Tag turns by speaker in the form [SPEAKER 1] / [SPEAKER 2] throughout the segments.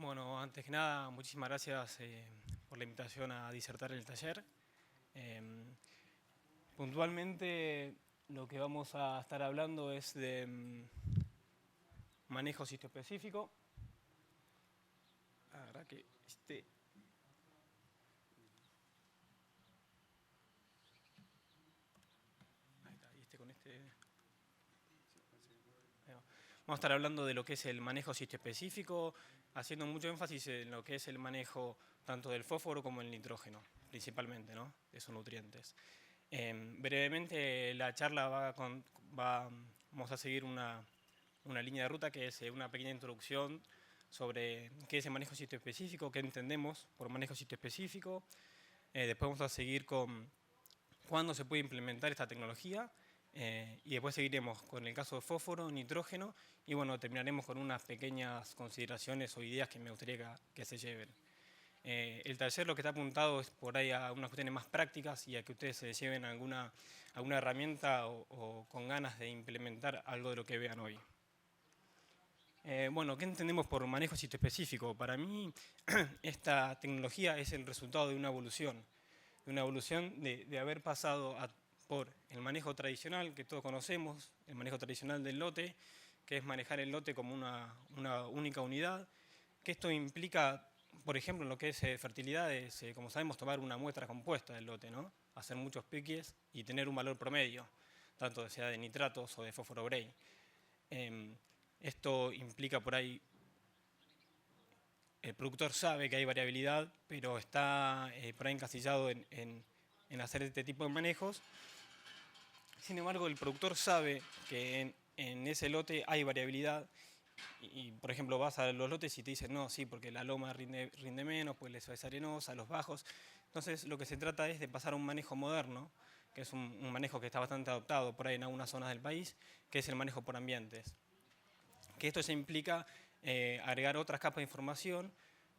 [SPEAKER 1] Bueno, antes que nada, muchísimas gracias por la invitación a disertar en el taller. Puntualmente, lo que vamos a estar hablando es de manejo sitio-específico. La verdad que ahí está, y con este... Vamos a estar hablando de lo que es el manejo sitio-específico, haciendo mucho énfasis en lo que es el manejo tanto del fósforo como el nitrógeno, principalmente, ¿no? De esos nutrientes. Brevemente, la charla vamos a seguir una línea de ruta que es una pequeña introducción sobre qué es el manejo sitio-específico, qué entendemos por manejo sitio-específico. Después vamos a seguir con cuándo se puede implementar esta tecnología. Y después seguiremos con el caso de fósforo, nitrógeno, y bueno, terminaremos con unas pequeñas consideraciones o ideas que me gustaría que se lleven. El taller lo que está apuntado es por ahí a unas cuestiones más prácticas y a que ustedes se lleven alguna herramienta o con ganas de implementar algo de lo que vean hoy. Bueno, ¿qué entendemos por manejo sitio-específico? Para mí, esta tecnología es el resultado de una evolución de haber pasado por el manejo tradicional que todos conocemos, el manejo tradicional del lote, que es manejar el lote como una única unidad, que esto implica, por ejemplo, en lo que es fertilidad, como sabemos, tomar una muestra compuesta del lote, ¿no? Hacer muchos piques y tener un valor promedio, tanto sea de nitratos o de fósforo Bray. Esto implica por ahí, el productor sabe que hay variabilidad, pero está por ahí encasillado en hacer este tipo de manejos. Sin embargo, el productor sabe que en ese lote hay variabilidad y, por ejemplo, vas a los lotes y te dicen, no, sí, porque la loma rinde menos, pues les es arenosa, los bajos. Entonces, lo que se trata es de pasar a un manejo moderno, que es un manejo que está bastante adoptado por ahí en algunas zonas del país, que es el manejo por ambientes. Que esto se implica agregar otras capas de información.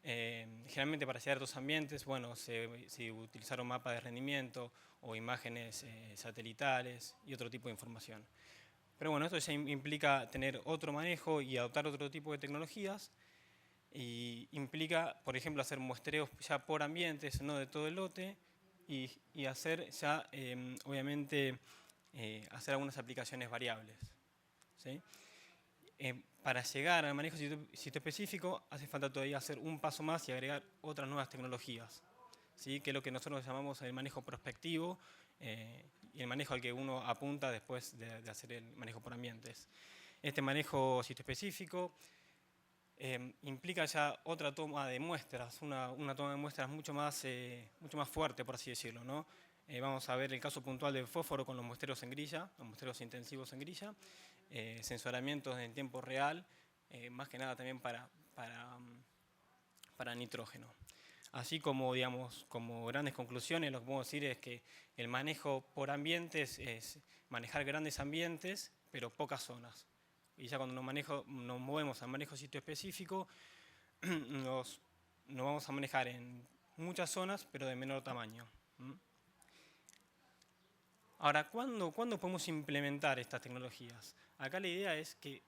[SPEAKER 1] Generalmente para ciertos ambientes, bueno, se utilizaron mapas de rendimiento o imágenes satelitales y otro tipo de información. Pero bueno, esto ya implica tener otro manejo y adoptar otro tipo de tecnologías. Y implica, por ejemplo, hacer muestreos ya por ambientes, no de todo el lote, y hacer ya, obviamente, hacer algunas aplicaciones variables, ¿sí? Para llegar al manejo sitio específico hace falta todavía hacer un paso más y agregar otras nuevas tecnologías, ¿sí? Que es lo que nosotros llamamos el manejo prospectivo y el manejo al que uno apunta después de hacer el manejo por ambientes. Este manejo sitio específico implica ya otra toma de muestras, una toma de muestras mucho más fuerte, por así decirlo, ¿no? Vamos a ver el caso puntual del fósforo con los muestreos en grilla, los muestreos intensivos en grilla, sensoramientos en tiempo real, más que nada también para nitrógeno. Así como, digamos, como grandes conclusiones, lo que podemos decir es que el manejo por ambientes es manejar grandes ambientes, pero pocas zonas. Y ya cuando nos movemos al manejo sitio específico, nos vamos a manejar en muchas zonas, pero de menor tamaño. Ahora, ¿cuándo podemos implementar estas tecnologías? Acá la idea es que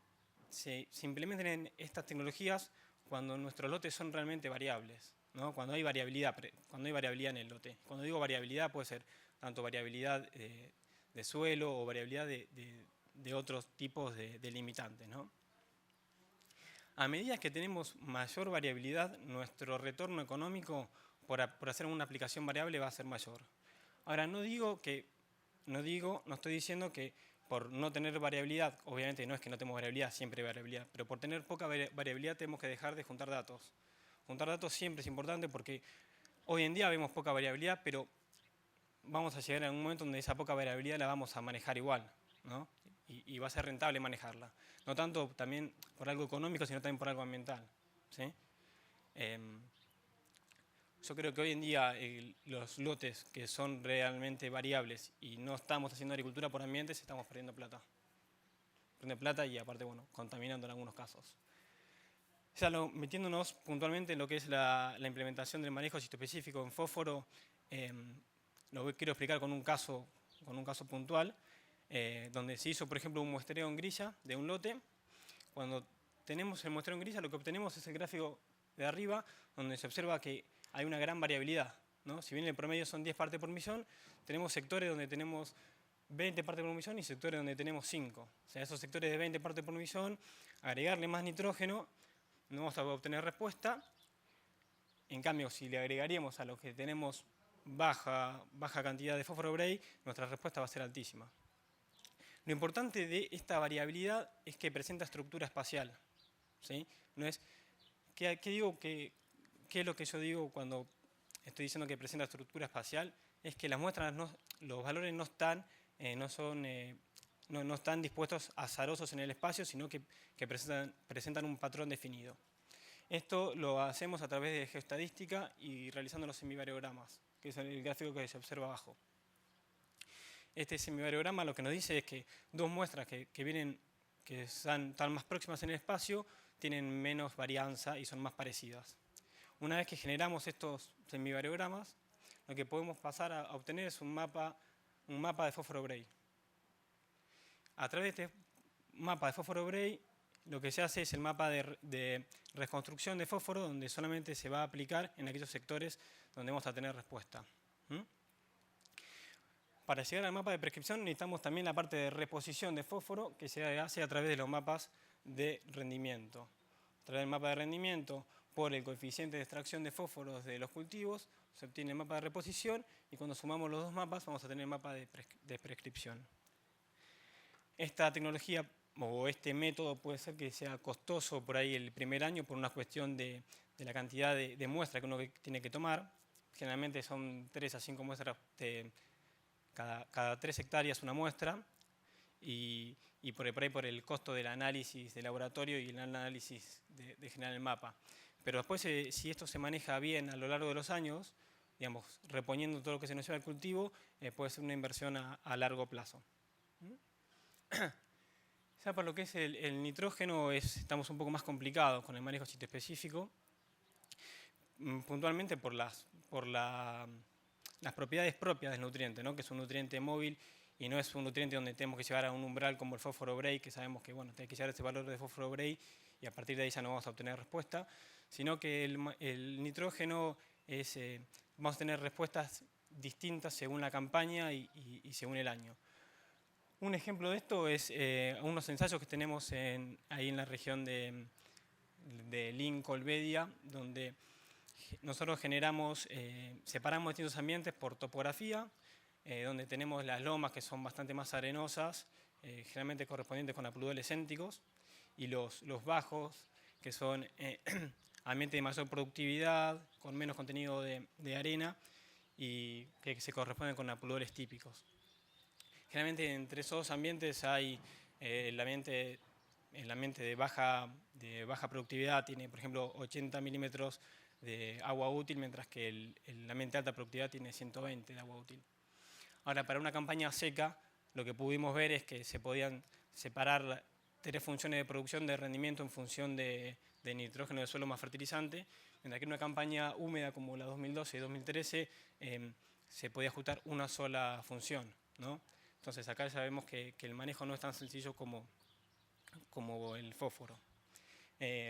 [SPEAKER 1] se implementen estas tecnologías cuando nuestros lotes son realmente variables, ¿no? Cuando hay variabilidad en el lote. Cuando digo variabilidad puede ser tanto variabilidad de suelo o variabilidad de otros tipos de limitantes, ¿no? A medida que tenemos mayor variabilidad, nuestro retorno económico por hacer una aplicación variable va a ser mayor. Ahora, no estoy diciendo que por no tener variabilidad, obviamente no es que no tenemos variabilidad, siempre hay variabilidad, pero por tener poca variabilidad tenemos que dejar de juntar datos. Juntar datos siempre es importante porque hoy en día vemos poca variabilidad, pero vamos a llegar a un momento donde esa poca variabilidad la vamos a manejar igual, ¿no? Y va a ser rentable manejarla. No tanto también por algo económico, sino también por algo ambiental, ¿sí? Yo creo que hoy en día los lotes que son realmente variables y no estamos haciendo agricultura por ambientes, estamos perdiendo plata. Perdiendo plata y aparte, bueno, contaminando en algunos casos. Ya metiéndonos puntualmente en lo que es la implementación del manejo sitio-específico en fósforo, lo quiero explicar con un caso puntual, donde se hizo, por ejemplo, un muestreo en grilla de un lote. Cuando tenemos el muestreo en grilla, lo que obtenemos es el gráfico de arriba, donde se observa que hay una gran variabilidad, ¿no? Si bien el promedio son 10 partes por millón, tenemos sectores donde tenemos 20 partes por millón y sectores donde tenemos 5. O sea, esos sectores de 20 partes por millón, agregarle más nitrógeno, no vamos a obtener respuesta. En cambio, si le agregaríamos a los que tenemos baja cantidad de fósforo Bray, nuestra respuesta va a ser altísima. Lo importante de esta variabilidad es que presenta estructura espacial, ¿sí? No es, ¿qué es lo que yo digo cuando estoy diciendo que presenta estructura espacial? Es que las muestras, los valores no están dispuestos azarosos en el espacio, sino que presentan un patrón definido. Esto lo hacemos a través de geoestadística y realizando los semivariogramas, que es el gráfico que se observa abajo. Este semivariograma lo que nos dice es que dos muestras que están más próximas en el espacio tienen menos varianza y son más parecidas. Una vez que generamos estos semivariogramas, lo que podemos pasar a obtener es un mapa de fósforo Bray. A través de este mapa de fósforo Bray, lo que se hace es el mapa de reconstrucción de fósforo, donde solamente se va a aplicar en aquellos sectores donde vamos a tener respuesta. Para llegar al mapa de prescripción necesitamos también la parte de reposición de fósforo, que se hace a través de los mapas de rendimiento. A través del mapa de rendimiento, por el coeficiente de extracción de fósforos de los cultivos, se obtiene el mapa de reposición y cuando sumamos los dos mapas vamos a tener el mapa de prescripción. Esta tecnología o este método puede ser que sea costoso por ahí el primer año por una cuestión de la cantidad de muestras que uno tiene que tomar. Generalmente son 3 a 5 muestras, cada 3 hectáreas una muestra, y por ahí por el costo del análisis de laboratorio y el análisis de generar el mapa. Pero después, si esto se maneja bien a lo largo de los años, digamos, reponiendo todo lo que se nos lleva al cultivo, puede ser una inversión a largo plazo. Ya por lo que es el nitrógeno, estamos un poco más complicados con el manejo sitoespecífico, puntualmente por las propiedades propias del nutriente, ¿no? Que es un nutriente móvil y no es un nutriente donde tenemos que llevar a un umbral como el fósforo Bray, que sabemos que bueno, tiene que llegar a ese valor de fósforo Bray y a partir de ahí ya no vamos a obtener respuesta, sino que el nitrógeno vamos a tener respuestas distintas según la campaña y según el año. Un ejemplo de esto es unos ensayos que tenemos ahí en la región de Lincoln-Bedia, donde nosotros separamos distintos ambientes por topografía, donde tenemos las lomas que son bastante más arenosas, generalmente correspondientes con apluviales céntricos, y los bajos, que son ambientes de mayor productividad, con menos contenido de arena, y que se corresponden con apluviales típicos. Generalmente entre esos dos ambientes hay el ambiente de baja productividad tiene, por ejemplo, 80 milímetros de agua útil, mientras que el ambiente de alta productividad tiene 120 de agua útil. Ahora, para una campaña seca, lo que pudimos ver es que se podían separar 3 funciones de producción de rendimiento en función de nitrógeno de suelo más fertilizante, mientras que en una campaña húmeda como la 2012 y 2013 se podía ajustar una sola función, ¿no? Entonces acá ya vemos que el manejo no es tan sencillo como el fósforo.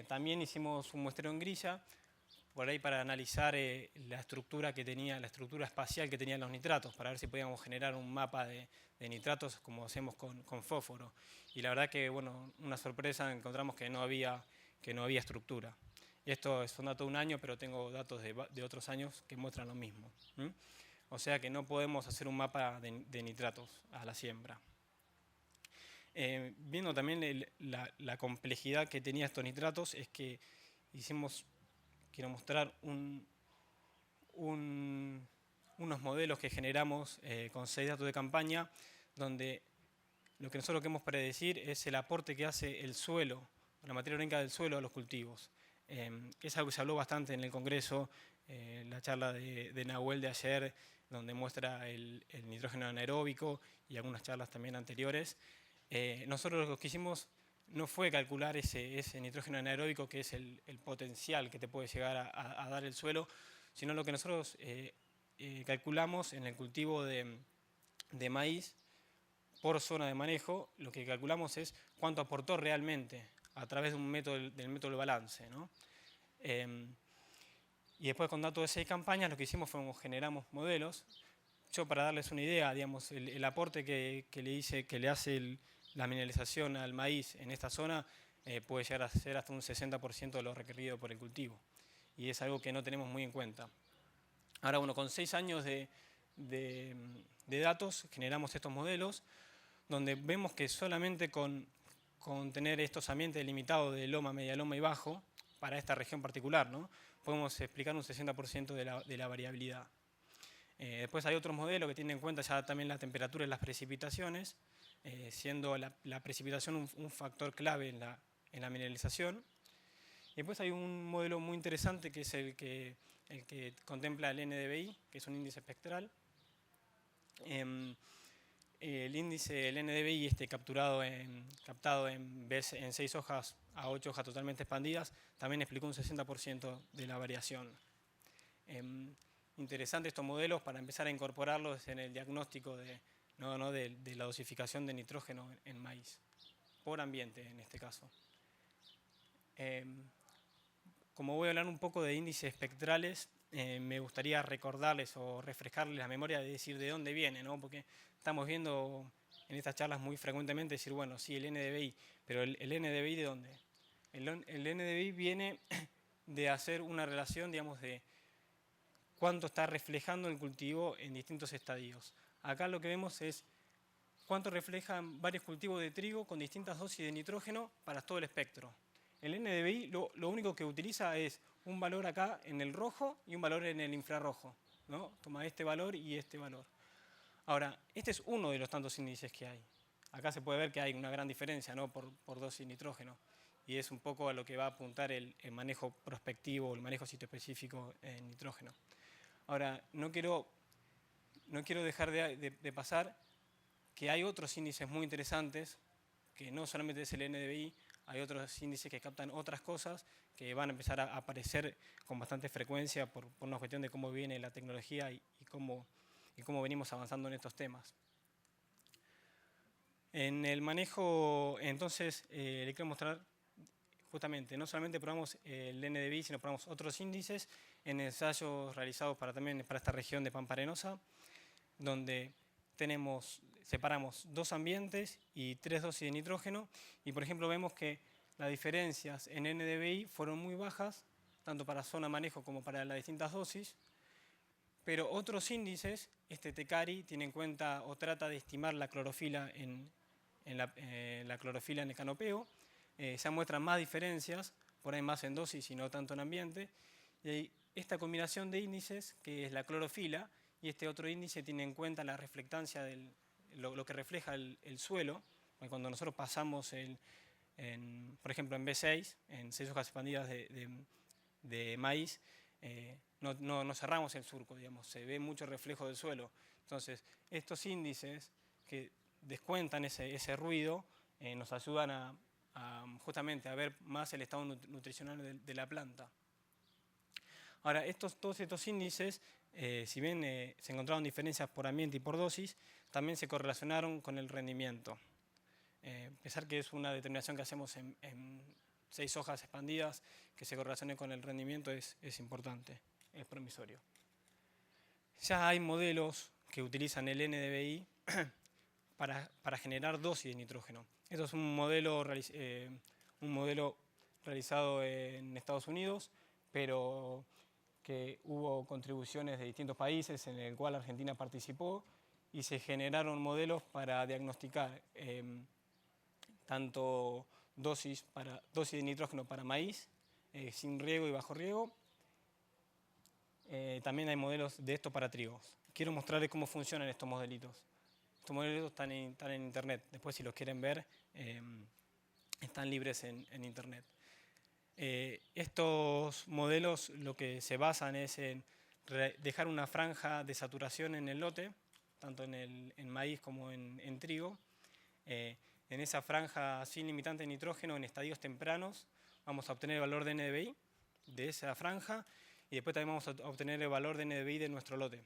[SPEAKER 1] También hicimos un muestreo en grilla, por ahí para analizar la estructura espacial que tenían los nitratos, para ver si podíamos generar un mapa de nitratos como hacemos con fósforo. Y la verdad que, bueno, una sorpresa, encontramos que no había estructura. Y esto son datos de un año, pero tengo datos de otros años que muestran lo mismo. O sea que no podemos hacer un mapa de nitratos a la siembra. Viendo también la complejidad que tenía estos nitratos, es que quiero mostrar unos modelos que generamos con 6 datos de campaña, donde lo que nosotros queremos predecir es el aporte que hace el suelo, la materia orgánica del suelo a los cultivos. Es algo que se habló bastante en el Congreso, la charla de Nahuel de ayer, donde muestra el nitrógeno anaeróbico y algunas charlas también anteriores. Nosotros lo que hicimos no fue calcular ese nitrógeno anaeróbico, que es el potencial que te puede llegar a dar el suelo, sino lo que nosotros calculamos en el cultivo de maíz por zona de manejo. Lo que calculamos es cuánto aportó realmente a través de del método del balance, ¿no? Y después con datos de 6 campañas lo que hicimos fue generamos modelos. Yo, para darles una idea, digamos, el aporte que le hace la mineralización al maíz en esta zona puede llegar a ser hasta un 60% de lo requerido por el cultivo. Y es algo que no tenemos muy en cuenta. Ahora, bueno, con 6 años de datos generamos estos modelos, donde vemos que solamente con tener estos ambientes delimitados de loma, media loma y bajo, para esta región particular, ¿no?, podemos explicar un 60% de la variabilidad. Después hay otros modelos que tienen en cuenta ya también la temperatura y las precipitaciones, siendo la precipitación un factor clave en la mineralización. Y después hay un modelo muy interesante que es el que contempla el NDVI, que es un índice espectral. El índice, el NDVI captado en 6 hojas a 8 hojas totalmente expandidas, también explicó un 60% de la variación. Interesante estos modelos para empezar a incorporarlos en el diagnóstico de la dosificación de nitrógeno en maíz, por ambiente en este caso. Como voy a hablar un poco de índices espectrales, me gustaría recordarles o refrescarles la memoria de decir de dónde viene, ¿no? Porque estamos viendo en estas charlas muy frecuentemente decir, bueno, sí, el NDVI, pero ¿el NDVI de dónde? El NDVI viene de hacer una relación, digamos, de cuánto está reflejando el cultivo en distintos estadios. Acá lo que vemos es cuánto reflejan varios cultivos de trigo con distintas dosis de nitrógeno para todo el espectro. El NDVI lo único que utiliza es un valor acá en el rojo y un valor en el infrarrojo, ¿no? Toma este valor y este valor. Ahora, este es uno de los tantos índices que hay. Acá se puede ver que hay una gran diferencia, ¿no?, por dosis de nitrógeno. Y es un poco a lo que va a apuntar el manejo prospectivo o el manejo sitoespecífico en nitrógeno. Ahora, no quiero dejar de pasar que hay otros índices muy interesantes, que no solamente es el NDVI, hay otros índices que captan otras cosas que van a empezar a aparecer con bastante frecuencia por una cuestión de cómo viene la tecnología y cómo venimos avanzando en estos temas. En el manejo, entonces, le quiero mostrar justamente, no solamente probamos el NDVI, sino probamos otros índices en ensayos realizados también para esta región de Pampa Arenosa, donde separamos 2 ambientes y 3 dosis de nitrógeno, y por ejemplo vemos que las diferencias en NDVI fueron muy bajas, tanto para zona de manejo como para las distintas dosis, pero otros índices, TECARI, tiene en cuenta o trata de estimar la clorofila la clorofila en el canopeo. Se muestran más diferencias, por ahí más en dosis y no tanto en ambiente. Y esta combinación de índices, que es la clorofila, y este otro índice tiene en cuenta la reflectancia lo que refleja el suelo. Cuando nosotros pasamos, por ejemplo, en B6, en 6 hojas expandidas de maíz, no cerramos el surco, digamos, se ve mucho reflejo del suelo. Entonces, estos índices que descuentan ese ruido nos ayudan justamente a ver más el estado nutricional de la planta. Ahora, todos estos índices, si bien se encontraron diferencias por ambiente y por dosis, también se correlacionaron con el rendimiento. A pesar que es una determinación que hacemos en 6 hojas expandidas, que se correlacione con el rendimiento es importante, es promisorio. Ya hay modelos que utilizan el NDVI para generar dosis de nitrógeno. Esto es un modelo realizado en Estados Unidos, pero que hubo contribuciones de distintos países en el cual Argentina participó y se generaron modelos para diagnosticar tanto dosis de nitrógeno para maíz, sin riego y bajo riego. También hay modelos de esto para trigos. Quiero mostrarles cómo funcionan estos modelitos. Estos modelitos están en internet. Después, si los quieren ver, están libres en internet. Estos modelos lo que se basan es en dejar una franja de saturación en el lote, tanto en maíz como en trigo. En esa franja sin limitante de nitrógeno, en estadios tempranos, vamos a obtener el valor de NDVI de esa franja y después también vamos a obtener el valor de NDVI de nuestro lote.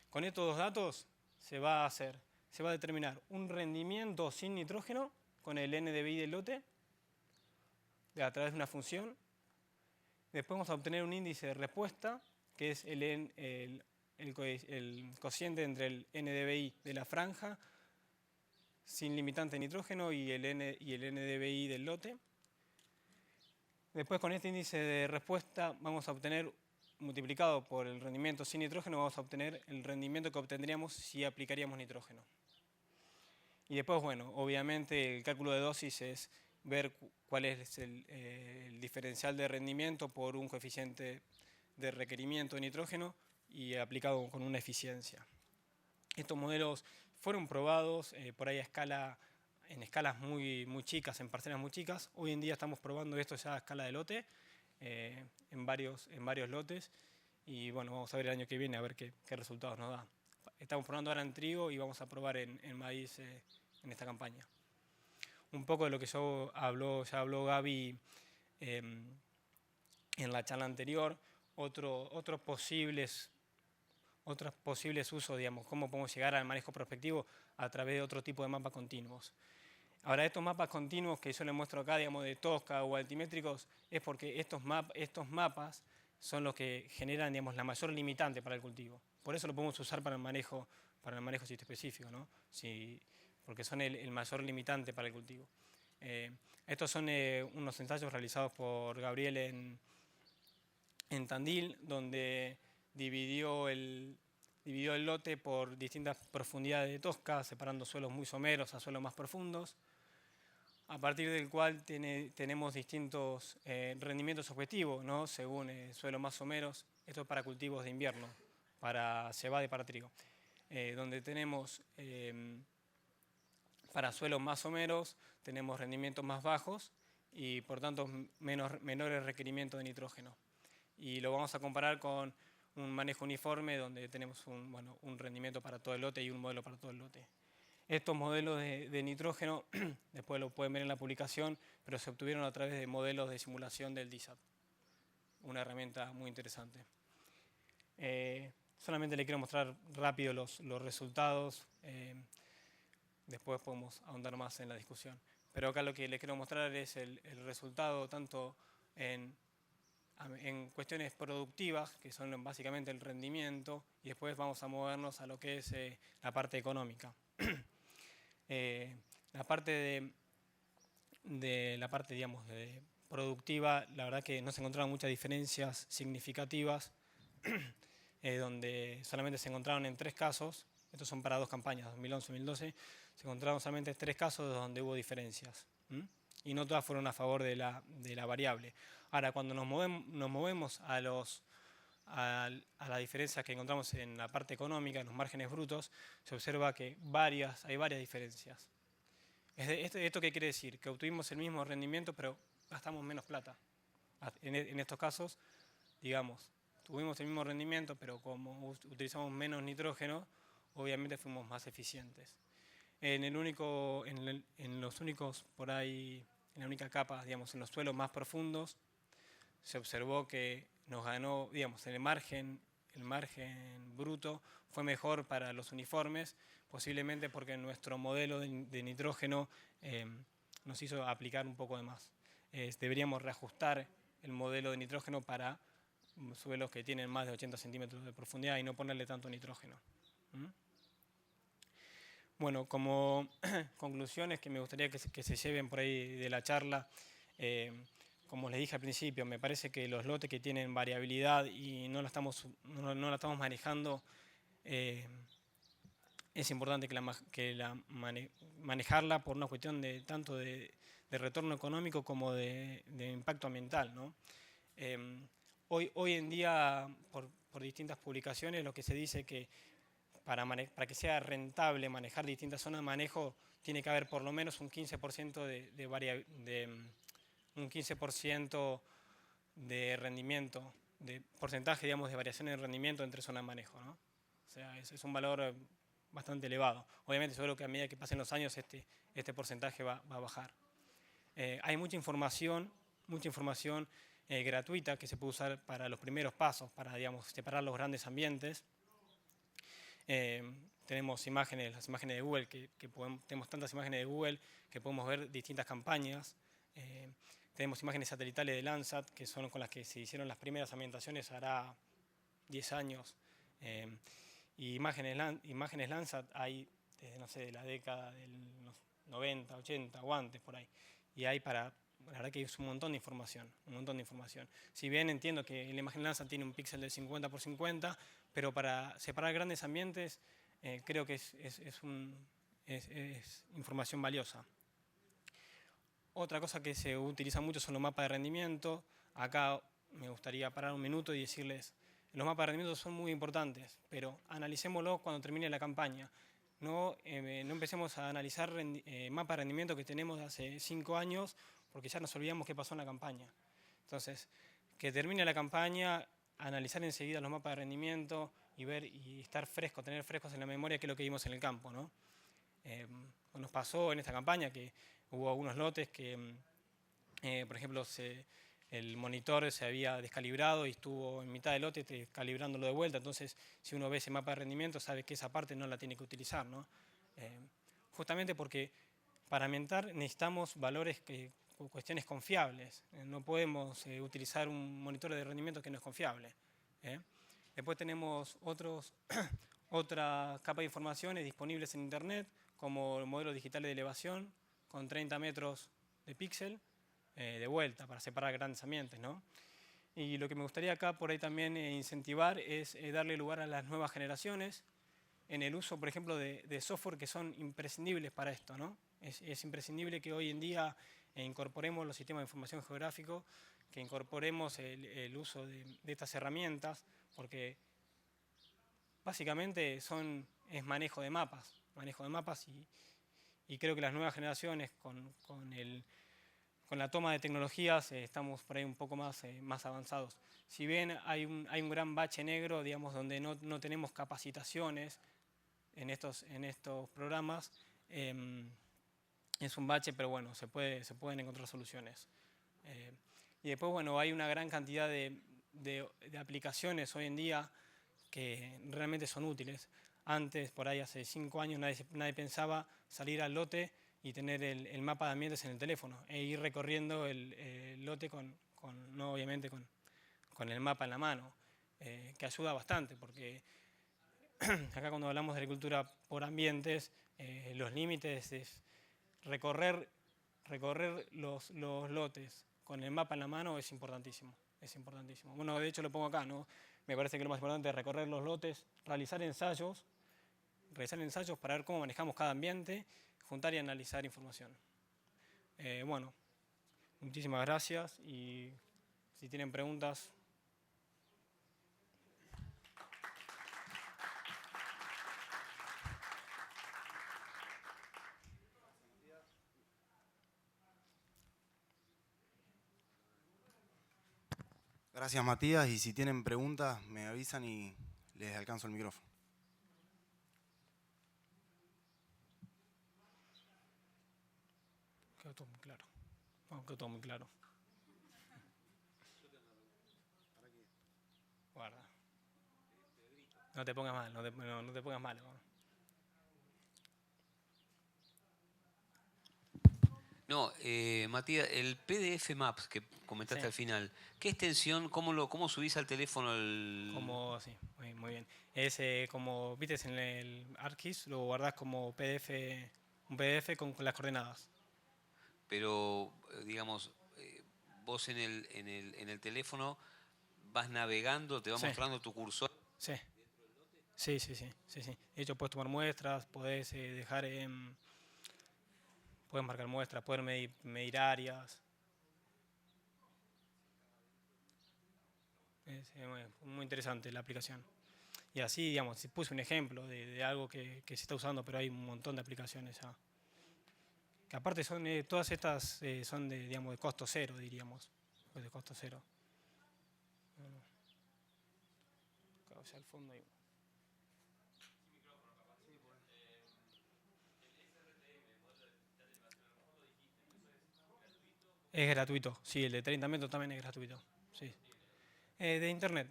[SPEAKER 1] Con estos dos datos se va a determinar un rendimiento sin nitrógeno con el NDVI del lote a través de una función, Después vamos a obtener un índice de respuesta, que es el cociente entre el NDVI de la franja sin limitante de nitrógeno y el NDVI del lote. Después, con este índice de respuesta vamos a obtener, multiplicado por el rendimiento sin nitrógeno, vamos a obtener el rendimiento que obtendríamos si aplicaríamos nitrógeno. Y después, bueno, obviamente el cálculo de dosis es ver cuál es el diferencial de rendimiento por un coeficiente de requerimiento de nitrógeno y aplicado con una eficiencia. Estos modelos fueron probados por ahí en escalas muy chicas, en parcelas muy chicas. Hoy en día estamos probando esto ya a escala de lote, en varios lotes. Y bueno, vamos a ver el año que viene a ver qué resultados nos da. Estamos probando ahora en trigo y vamos a probar en maíz en esta campaña. Un poco de lo que ya habló Gaby en la charla anterior, otros posibles usos, digamos, cómo podemos llegar al manejo prospectivo a través de otro tipo de mapas continuos. Ahora, estos mapas continuos que yo les muestro acá, digamos, de Tosca o altimétricos, es porque estos mapas son los que generan, digamos, la mayor limitante para el cultivo. Por eso lo podemos usar para el manejo sitio-específico, ¿no? Porque son el mayor limitante para el cultivo. Estos son unos ensayos realizados por Gabriel en Tandil, donde dividió el lote por distintas profundidades de Tosca, separando suelos muy someros a suelos más profundos, a partir del cual tenemos distintos rendimientos objetivos, ¿no? Según suelos más someros. Esto es para cultivos de invierno, para cebada y para trigo, donde tenemos para suelos más someros tenemos rendimientos más bajos y por tanto menores requerimientos de nitrógeno. Y lo vamos a comparar con un manejo uniforme donde tenemos un rendimiento para todo el lote y un modelo para todo el lote. Estos modelos de nitrógeno, después lo pueden ver en la publicación, pero se obtuvieron a través de modelos de simulación del DISAP, una herramienta muy interesante. Solamente le quiero mostrar rápido los resultados, después podemos ahondar más en la discusión. Pero acá lo que le quiero mostrar es el resultado tanto en cuestiones productivas, que son básicamente el rendimiento, y después vamos a movernos a lo que es la parte económica. La parte digamos, de productiva, la verdad que no se encontraron muchas diferencias significativas, donde solamente se encontraron en 3 casos, estos son para 2 campañas, 2011 y 2012, se encontraron solamente 3 casos donde hubo diferencias. Y no todas fueron a favor de la variable. Ahora, cuando nos movemos a las diferencias que encontramos en la parte económica, en los márgenes brutos, se observa que hay varias diferencias. ¿Esto qué quiere decir? Que obtuvimos el mismo rendimiento, pero gastamos menos plata. En estos casos, digamos, tuvimos el mismo rendimiento, pero como utilizamos menos nitrógeno, obviamente fuimos más eficientes. En los únicos por ahí, en la única capa, digamos, en los suelos más profundos, se observó que nos ganó, digamos, el margen bruto fue mejor para los uniformes, posiblemente porque nuestro modelo de nitrógeno nos hizo aplicar un poco de más. Deberíamos reajustar el modelo de nitrógeno para suelos que tienen más de 80 centímetros de profundidad y no ponerle tanto nitrógeno. Bueno, como conclusiones que me gustaría que se lleven por ahí de la charla, como les dije al principio, me parece que los lotes que tienen variabilidad y no la estamos manejando, es importante manejarla por una cuestión tanto de retorno económico como de impacto ambiental, ¿no? Hoy en día, por distintas publicaciones, lo que se dice que para que sea rentable manejar distintas zonas de manejo, tiene que haber por lo menos un 15% de rendimiento, de porcentaje, digamos, de variación en rendimiento entre zonas de manejo, ¿no? O sea, es un valor bastante elevado. Obviamente, seguro que a medida que pasen los años, este porcentaje va a bajar. Hay mucha información gratuita que se puede usar para los primeros pasos, para, digamos, separar los grandes ambientes. Tenemos las imágenes de Google, tenemos tantas imágenes de Google que podemos ver distintas campañas. tenemos imágenes satelitales de Landsat, que son con las que se hicieron las primeras ambientaciones hará 10 años. Y imágenes Landsat hay desde, no sé, de la década del 90, 80 o antes, por ahí. Y hay la verdad que es un montón de información, un montón de información. Si bien entiendo que la imagen Landsat tiene un píxel de 50 por 50, pero para separar grandes ambientes creo que es información valiosa. Otra cosa que se utiliza mucho son los mapas de rendimiento. Acá me gustaría parar un minuto y decirles, los mapas de rendimiento son muy importantes, pero analicémoslo cuando termine la campaña. No empecemos a analizar mapas de rendimiento que tenemos de hace 5 años, porque ya nos olvidamos qué pasó en la campaña. Entonces, que termine la campaña, analizar enseguida los mapas de rendimiento y ver y estar fresco, tener frescos en la memoria qué es lo que vimos en el campo, ¿no? Nos pasó en esta campaña que hubo algunos lotes que, por ejemplo, el monitor se había descalibrado y estuvo en mitad del lote calibrándolo de vuelta. Entonces, si uno ve ese mapa de rendimiento, sabe que esa parte no la tiene que utilizar, ¿no? Justamente porque para ambientar necesitamos valores, cuestiones confiables. No podemos utilizar un monitor de rendimiento que no es confiable. Después tenemos otra capa de informaciones disponibles en Internet, como modelos digitales de elevación con 30 metros de píxel de vuelta para separar grandes ambientes, ¿no? Y lo que me gustaría acá por ahí también incentivar es darle lugar a las nuevas generaciones en el uso, por ejemplo, de software que son imprescindibles para esto, ¿no? Es imprescindible que hoy en día incorporemos los sistemas de información geográfico, que incorporemos el uso de estas herramientas, porque básicamente es manejo de mapas y creo que las nuevas generaciones con la toma de tecnologías estamos por ahí un poco más avanzados. Si bien hay un gran bache negro, digamos, donde no tenemos capacitaciones en estos programas, es un bache, pero bueno, se pueden encontrar soluciones. Y después, bueno, hay una gran cantidad de aplicaciones hoy en día que realmente son útiles. Antes, por ahí hace 5 años, nadie pensaba salir al lote y tener el mapa de ambientes en el teléfono e ir recorriendo el lote no obviamente con el mapa en la mano, que ayuda bastante, porque acá cuando hablamos de agricultura por ambientes, los límites es recorrer los lotes con el mapa en la mano es importantísimo. Bueno, de hecho lo pongo acá, ¿no? Me parece que lo más importante es recorrer los lotes, realizar ensayos para ver cómo manejamos cada ambiente, juntar y analizar información. Bueno, muchísimas gracias y si tienen preguntas.
[SPEAKER 2] Gracias, Matías, y si tienen preguntas me avisan y les alcanzo el micrófono.
[SPEAKER 1] Quedó todo muy claro. Bueno, quedó todo muy claro. Guarda. No te pongas mal, no te pongas mal.
[SPEAKER 3] No, Matías, el PDF Maps que comentaste al final, ¿qué extensión, cómo subís al teléfono
[SPEAKER 1] Sí, muy bien. Es como, viste, en el ArcGIS lo guardás como un PDF con las coordenadas.
[SPEAKER 3] Pero, digamos, vos en el teléfono vas navegando, te va mostrando tu cursor.
[SPEAKER 1] Sí. Sí. De hecho, puedes tomar muestras, podés puedes marcar muestras, poder medir áreas. Es muy interesante la aplicación. Y así, digamos, puse un ejemplo de algo que se está usando, pero hay un montón de aplicaciones ya. Que aparte todas estas son de costo cero, diríamos. Pues de costo cero. Bueno. Acá, al fondo hay uno. Es gratuito, sí, el de 30 metros también es gratuito. Sí. De internet.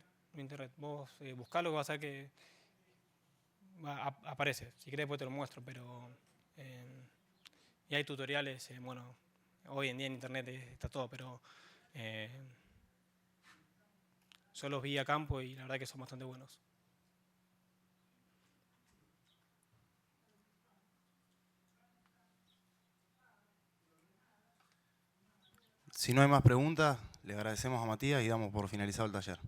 [SPEAKER 1] Vos buscalo, vas a ver que aparece. Si querés después te lo muestro, pero y hay tutoriales, bueno, Hoy en día en internet está todo, pero yo los vi a campo y la verdad que son bastante buenos.
[SPEAKER 2] Si no hay más preguntas, le agradecemos a Matías y damos por finalizado el taller.